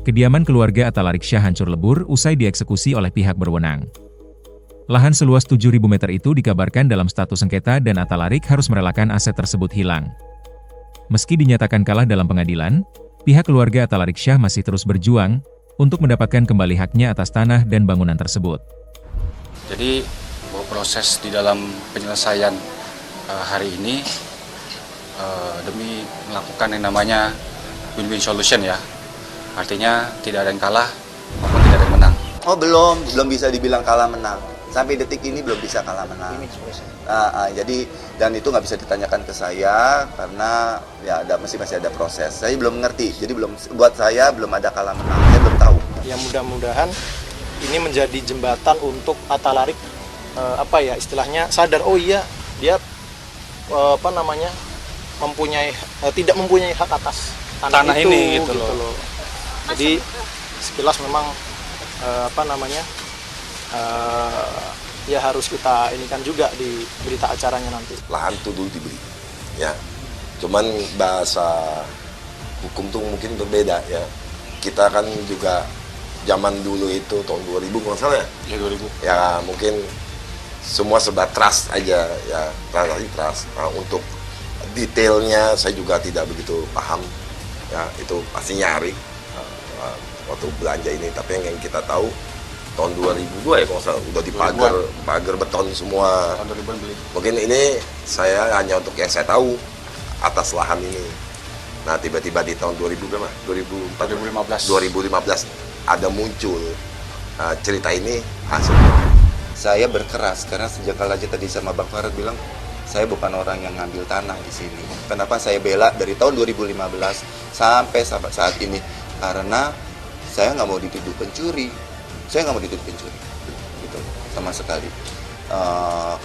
Kediaman keluarga Atalarik Syah hancur lebur usai dieksekusi oleh pihak berwenang. Lahan seluas 7.000 meter itu dikabarkan dalam status sengketa dan Atalarik harus merelakan aset tersebut hilang. Meski dinyatakan kalah dalam pengadilan, pihak keluarga Atalarik Syah masih terus berjuang untuk mendapatkan kembali haknya atas tanah dan bangunan tersebut. Jadi proses di dalam penyelesaian hari ini demi melakukan yang namanya win-win solution ya. Artinya tidak ada yang kalah maupun tidak ada yang menang. Oh belum bisa dibilang kalah menang. Sampai detik ini belum bisa kalah menang. Jadi dan itu nggak bisa ditanyakan ke saya karena ya masih ada proses. Saya belum mengerti. Jadi buat saya belum ada kalah menang. Saya belum tahu. Ya mudah-mudahan ini menjadi jembatan untuk Atalarik istilahnya sadar dia tidak mempunyai hak atas tanah itu, ini gitu loh. Jadi sekilas memang ya harus kita inikan juga di berita acaranya nanti. Lahan itu dulu dibeli, ya. Cuman bahasa hukum tuh mungkin berbeda ya. Kita kan juga zaman dulu itu tahun 2000 kalau salah ya. Ya 2000. Ya mungkin semua serba trust aja ya, trust. Nah, untuk detailnya saya juga tidak begitu paham. Ya itu pasti nyari waktu belanja ini. Tapi yang kita tahu tahun 2002 ya kalau salah udah dipagar beton semua. Tahun 2000 beli. Mungkin ini saya hanya untuk yang saya tahu atas lahan ini. Nah tiba-tiba di tahun 2000 berapa? 2015 ada muncul cerita ini hasil. Saya berkeras karena sejak aja tadi sama Bang Farad bilang saya bukan orang yang ngambil tanah di sini. Kenapa saya bela dari tahun 2015 sampai saat ini? Karena saya nggak mau dituduh pencuri. Saya nggak mau dituduh pencuri, gitu sama sekali.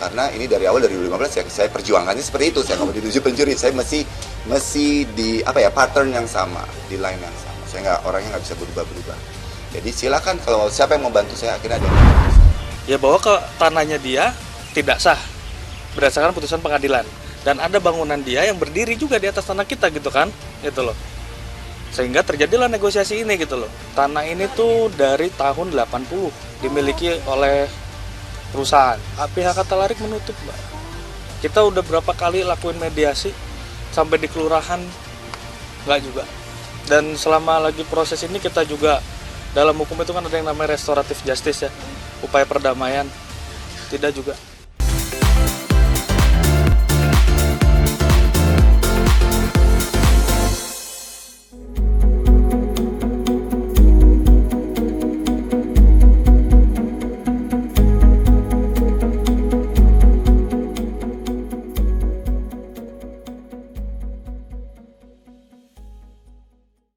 Karena ini dari awal dari 2015 saya perjuangannya seperti itu. Saya nggak mau dituduh pencuri. Saya masih di pattern yang sama, di line yang sama. Saya orangnya nggak bisa berubah-berubah. Jadi silakan kalau siapa yang mau bantu saya akhirnya ada yang mau bantu saya. Ya bahwa ke tanahnya dia tidak sah berdasarkan putusan pengadilan dan ada bangunan dia yang berdiri juga di atas tanah kita gitu kan, gitu loh. Sehingga terjadilah negosiasi ini gitu loh. Tanah ini tuh dari tahun 80 dimiliki oleh perusahaan. Pihak Atalarik menutup, Mbak. Kita udah berapa kali lakuin mediasi sampai di kelurahan nggak juga. Dan selama lagi proses ini kita juga dalam hukum itu kan ada yang namanya restoratif justice ya, upaya perdamaian, tidak juga.